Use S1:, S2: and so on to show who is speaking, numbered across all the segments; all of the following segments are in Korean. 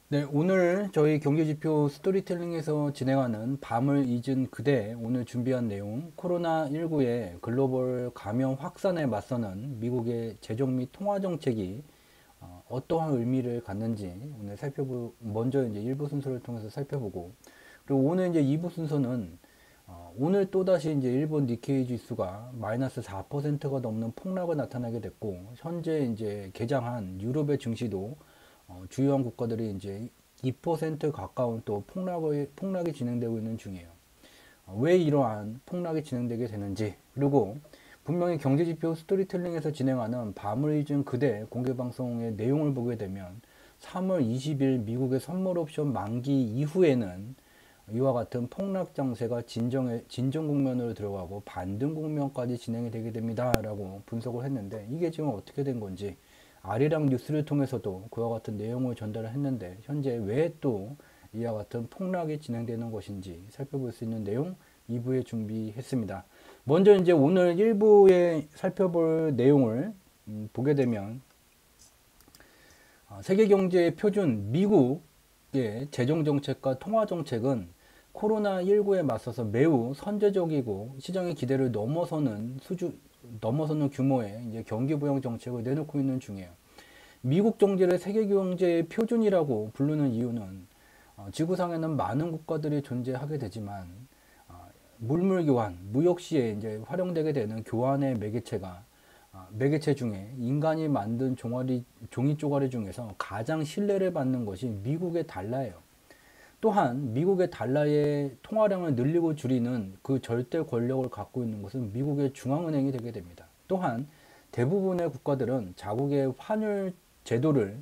S1: 네, 오늘 저희 경제지표 스토리텔링에서 진행하는 밤을 잊은 그대 오늘 준비한 내용 코로나19의 글로벌 감염 확산에 맞서는 미국의 재정 및 통화 정책이 어떠한 의미를 갖는지 오늘 먼저 이제 1부 순서를 통해서 살펴보고 그리고 오늘 이제 2부 순서는 오늘 또다시 이제 일본 니케이 지수가 마이너스 4%가 넘는 폭락을 나타나게 됐고 현재 이제 개장한 유럽의 증시도 주요한 국가들이 이제 2% 가까운 또 폭락이 진행되고 있는 중이에요. 왜 이러한 폭락이 진행되게 되는지, 그리고 분명히 경제지표 스토리텔링에서 진행하는 밤을 잊은 그대 공개방송의 내용을 보게 되면 3월 20일 미국의 선물 옵션 만기 이후에는 이와 같은 폭락 장세가 진정 국면으로 들어가고 반등 국면까지 진행이 되게 됩니다 라고 분석을 했는데, 이게 지금 어떻게 된 건지 아리랑 뉴스를 통해서도 그와 같은 내용을 전달을 했는데, 현재 왜 또 이와 같은 폭락이 진행되는 것인지 살펴볼 수 있는 내용 2부에 준비했습니다. 먼저 이제 오늘 1부에 살펴볼 내용을 보게 되면 세계 경제의 표준 미국의 재정 정책과 통화 정책은 코로나19에 맞서서 매우 선제적이고 시장의 기대를 넘어서는 규모의 이제 경기 부양 정책을 내놓고 있는 중이에요. 미국 경제를 세계 경제의 표준이라고 부르는 이유는 지구상에는 많은 국가들이 존재하게 되지만 물물 교환, 무역 시에 이제 활용되게 되는 교환의 매개체 중에 인간이 만든 종이 쪼가리 중에서 가장 신뢰를 받는 것이 미국의 달러예요. 또한 미국의 달러의 통화량을 늘리고 줄이는 그 절대 권력을 갖고 있는 것은 미국의 중앙은행이 되게 됩니다. 또한 대부분의 국가들은 자국의 환율 제도를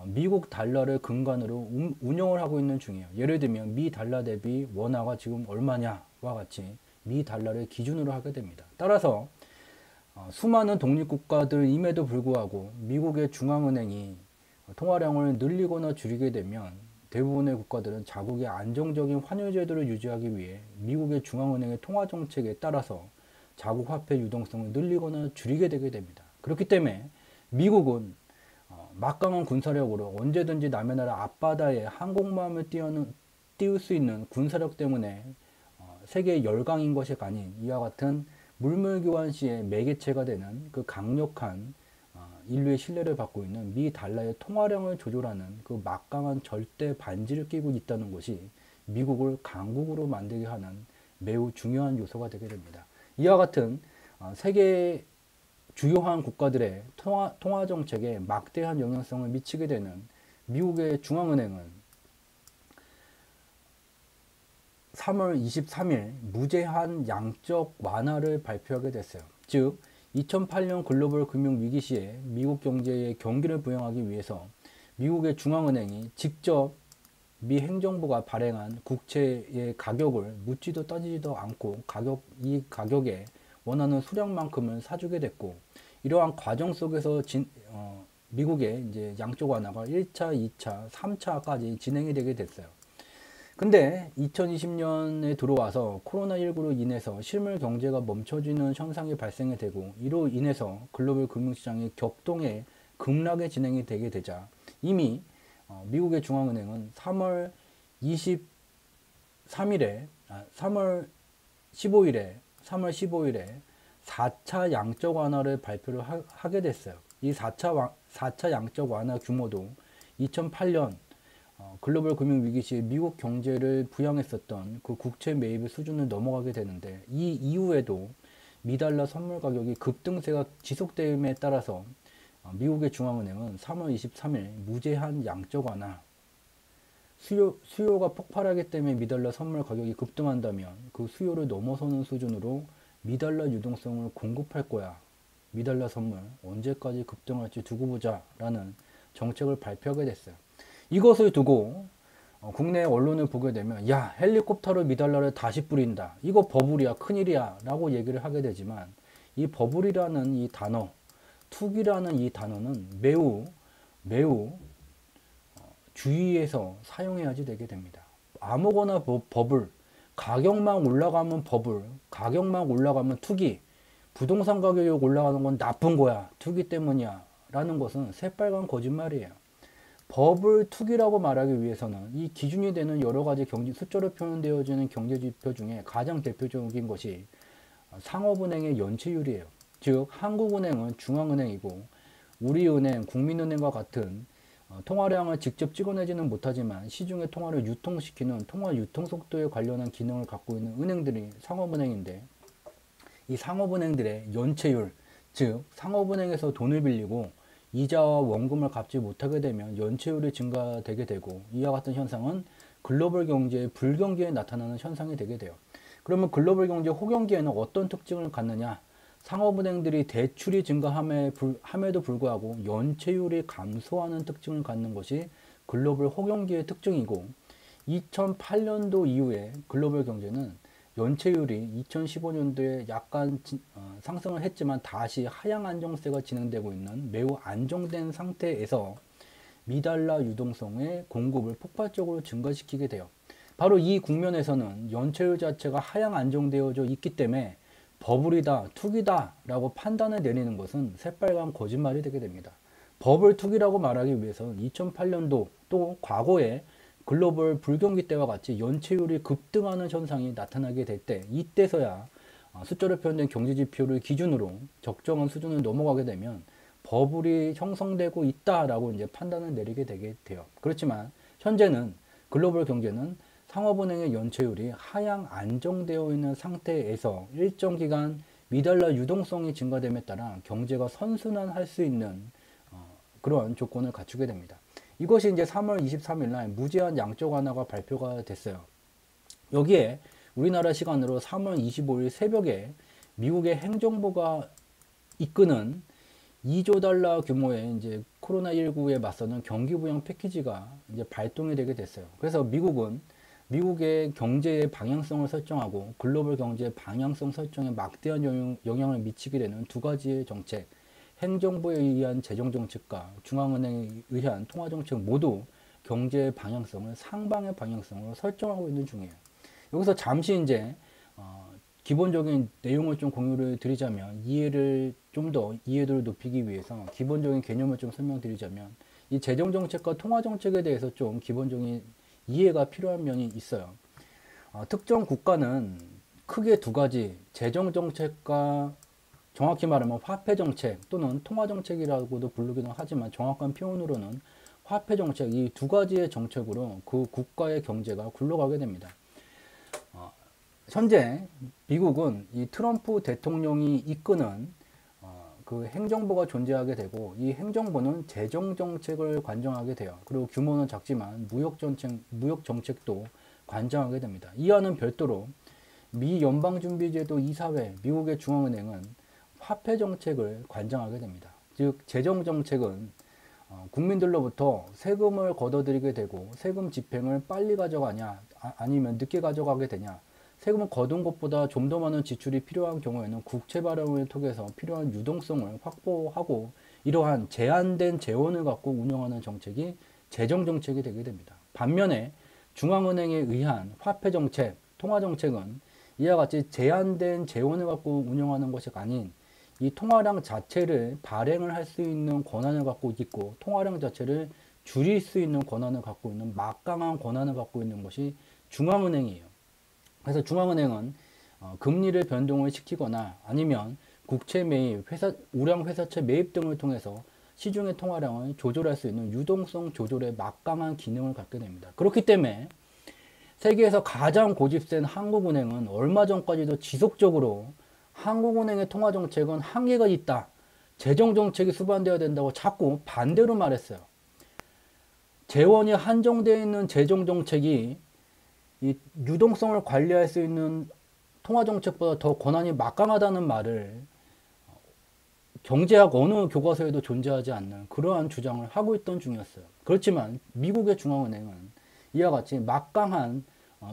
S1: 미국 달러를 근간으로 운영을 하고 있는 중이에요. 예를 들면 미 달러 대비 원화가 지금 얼마냐와 같이 미 달러를 기준으로 하게 됩니다. 따라서 수많은 독립국가들임에도 불구하고 미국의 중앙은행이 통화량을 늘리거나 줄이게 되면 대부분의 국가들은 자국의 안정적인 환율 제도를 유지하기 위해 미국의 중앙은행의 통화 정책에 따라서 자국 화폐 유동성을 늘리거나 줄이게 되게 됩니다. 그렇기 때문에 미국은 막강한 군사력으로 언제든지 남의 나라 앞바다에 항공모함을 띄울 수 있는 군사력 때문에 세계 열강인 것이 아닌 이와 같은 물물 교환 시에 매개체가 되는 그 강력한 인류의 신뢰를 받고 있는 미 달러의 통화량을 조절하는 그 막강한 절대 반지를 끼고 있다는 것이 미국을 강국으로 만들게 하는 매우 중요한 요소가 되게 됩니다. 이와 같은 세계 주요한 국가들의 통화 정책에 막대한 영향성을 미치게 되는 미국의 중앙은행은 3월 23일 무제한 양적 완화를 발표하게 됐어요. 즉 2008년 글로벌 금융 위기 시에 미국 경제의 경기를 부양하기 위해서 미국의 중앙은행이 직접 미 행정부가 발행한 국채의 가격을 묻지도 따지지도 않고 이 가격에 원하는 수량만큼을 사주게 됐고, 이러한 과정 속에서 미국의 이제 양적 완화가 1차, 2차, 3차까지 진행이 되게 됐어요. 근데 2020년에 들어와서 코로나19로 인해서 실물 경제가 멈춰지는 현상이 발생이 되고, 이로 인해서 글로벌 금융시장이 격동의 급락에 진행이 되게 되자 이미 미국의 중앙은행은 3월 23일에 3월 15일에 4차 양적 완화를 발표를 하게 됐어요. 이 4차 양적 완화 규모도 2008년 글로벌 금융 위기 시 미국 경제를 부양했었던 그 국채 매입의 수준을 넘어가게 되는데, 이 이후에도 미달러 선물 가격이 급등세가 지속됨에 따라서 미국의 중앙은행은 3월 23일 무제한 양적 완화, 수요가 폭발하기 때문에 미달러 선물 가격이 급등한다면 그 수요를 넘어서는 수준으로 미달러 유동성을 공급할 거야. 미달러 선물 언제까지 급등할지 두고 보자 라는 정책을 발표하게 됐어요. 이것을 두고 국내 언론을 보게 되면 야, 헬리콥터로 미달러를 다시 뿌린다, 이거 버블이야, 큰일이야 라고 얘기를 하게 되지만, 이 버블이라는 이 단어, 투기라는 이 단어는 매우 주의해서 사용해야지 되게 됩니다. 아무거나 버블, 가격만 올라가면 버블, 가격만 올라가면 투기, 부동산 가격이 올라가는 건 나쁜 거야, 투기 때문이야 라는 것은 새빨간 거짓말이에요. 버블 투기라고 말하기 위해서는 이 기준이 되는 여러 가지 경제 숫자로 표현되어지는 경제 지표 중에 가장 대표적인 것이 상업은행의 연체율이에요. 즉 한국은행은 중앙은행이고 우리은행, 국민은행과 같은 통화량을 직접 찍어내지는 못하지만 시중의 통화를 유통시키는 통화 유통 속도에 관련한 기능을 갖고 있는 은행들이 상업은행인데, 이 상업은행들의 연체율, 즉 상업은행에서 돈을 빌리고 이자와 원금을 갚지 못하게 되면 연체율이 증가되게 되고, 이와 같은 현상은 글로벌 경제의 불경기에 나타나는 현상이 되게 돼요. 그러면 글로벌 경제 호경기에는 어떤 특징을 갖느냐? 상업은행들이 대출이 증가함에도 불구하고 연체율이 감소하는 특징을 갖는 것이 글로벌 호경기의 특징이고, 2008년도 이후에 글로벌 경제는 연체율이 2015년도에 약간 상승을 했지만 다시 하향 안정세가 진행되고 있는 매우 안정된 상태에서 미달러 유동성의 공급을 폭발적으로 증가시키게 돼요. 바로 이 국면에서는 연체율 자체가 하향 안정되어져 있기 때문에 버블이다, 투기다 라고 판단을 내리는 것은 새빨간 거짓말이 되게 됩니다. 버블 투기라고 말하기 위해서는 2008년도 또 과거에 글로벌 불경기 때와 같이 연체율이 급등하는 현상이 나타나게 될 때, 이때서야 숫자로 표현된 경제지표를 기준으로 적정한 수준을 넘어가게 되면 버블이 형성되고 있다라고 이제 판단을 내리게 되게 돼요. 그렇지만 현재는 글로벌 경제는 상업은행의 연체율이 하향 안정되어 있는 상태에서 일정 기간 미달러 유동성이 증가됨에 따라 경제가 선순환할 수 있는 그런 조건을 갖추게 됩니다. 이것이 이제 3월 23일 날 무제한 양적 완화가 발표가 됐어요. 여기에 우리나라 시간으로 3월 25일 새벽에 미국의 행정부가 이끄는 2조 달러 규모의 이제 코로나19에 맞서는 경기부양 패키지가 이제 발동이 되게 됐어요. 그래서 미국은 미국의 경제의 방향성을 설정하고 글로벌 경제의 방향성 설정에 막대한 영향을 미치게 되는 두 가지의 정책, 행정부에 의한 재정정책과 중앙은행에 의한 통화정책 모두 경제의 방향성을 상방의 방향성으로 설정하고 있는 중이에요. 여기서 잠시 이제 기본적인 내용을 좀 공유를 드리자면, 이해를 좀 더 이해도를 높이기 위해서 기본적인 개념을 좀 설명드리자면, 이 재정정책과 통화정책에 대해서 좀 기본적인 이해가 필요한 면이 있어요. 특정 국가는 크게 두 가지, 재정정책과 정확히 말하면 화폐정책 또는 통화정책이라고도 부르기는 하지만 정확한 표현으로는 화폐정책, 이 두 가지의 정책으로 그 국가의 경제가 굴러가게 됩니다. 현재 미국은 이 트럼프 대통령이 이끄는 그 행정부가 존재하게 되고, 이 행정부는 재정정책을 관장하게 돼요. 그리고 규모는 작지만 무역정책도 관장하게 됩니다. 이와는 별도로 미 연방준비제도 이사회, 미국의 중앙은행은 화폐정책을 관장하게 됩니다. 즉 재정정책은 국민들로부터 세금을 걷어들이게 되고, 세금 집행을 빨리 가져가냐 아니면 늦게 가져가게 되냐, 세금을 거둔 것보다 좀 더 많은 지출이 필요한 경우에는 국채 발행을 통해서 필요한 유동성을 확보하고, 이러한 제한된 재원을 갖고 운영하는 정책이 재정정책이 되게 됩니다. 반면에 중앙은행에 의한 화폐정책, 통화정책은 이와 같이 제한된 재원을 갖고 운영하는 것이 아닌 이 통화량 자체를 발행을 할 수 있는 권한을 갖고 있고, 통화량 자체를 줄일 수 있는 권한을 갖고 있는 막강한 권한을 갖고 있는 것이 중앙은행이에요. 그래서 중앙은행은 금리를 변동을 시키거나 아니면 국채 매입, 우량 회사채 매입 등을 통해서 시중의 통화량을 조절할 수 있는 유동성 조절의 막강한 기능을 갖게 됩니다. 그렇기 때문에 세계에서 가장 고집센 한국은행은 얼마 전까지도 지속적으로 한국은행의 통화정책은 한계가 있다, 재정정책이 수반되어야 된다고 자꾸 반대로 말했어요. 재원이 한정되어 있는 재정정책이 이 유동성을 관리할 수 있는 통화정책보다 더 권한이 막강하다는 말을 경제학 어느 교과서에도 존재하지 않는 그러한 주장을 하고 있던 중이었어요. 그렇지만 미국의 중앙은행은 이와 같이 막강한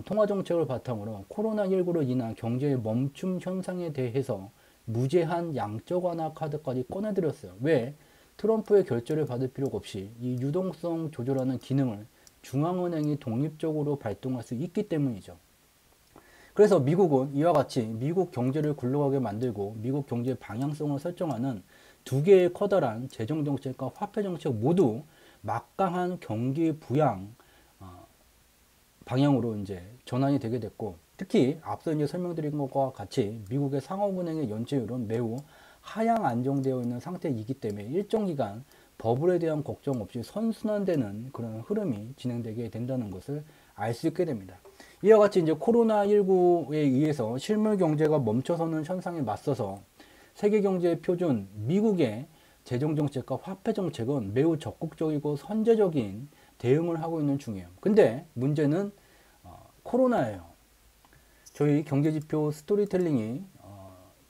S1: 통화정책을 바탕으로 코로나19로 인한 경제의 멈춤 현상에 대해서 무제한 양적 완화 카드까지 꺼내들였어요. 왜? 트럼프의 결재를 받을 필요가 없이 이 유동성 조절하는 기능을 중앙은행이 독립적으로 발동할 수 있기 때문이죠. 그래서 미국은 이와 같이 미국 경제를 굴러가게 만들고 미국 경제의 방향성을 설정하는 두 개의 커다란 재정정책과 화폐정책 모두 막강한 경기 부양 방향으로 이제 전환이 되게 됐고, 특히 앞서 이제 설명드린 것과 같이 미국의 상업은행의 연체율은 매우 하향 안정되어 있는 상태이기 때문에 일정 기간 버블에 대한 걱정 없이 선순환되는 그런 흐름이 진행되게 된다는 것을 알 수 있게 됩니다. 이와 같이 이제 코로나19에 의해서 실물 경제가 멈춰서는 현상에 맞서서 세계 경제의 표준 미국의 재정 정책과 화폐 정책은 매우 적극적이고 선제적인 대응을 하고 있는 중이에요. 근데 문제는 코로나예요. 저희 경제지표 스토리텔링이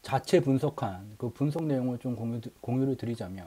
S1: 자체 분석한 그 분석 내용을 좀 공유를 드리자면,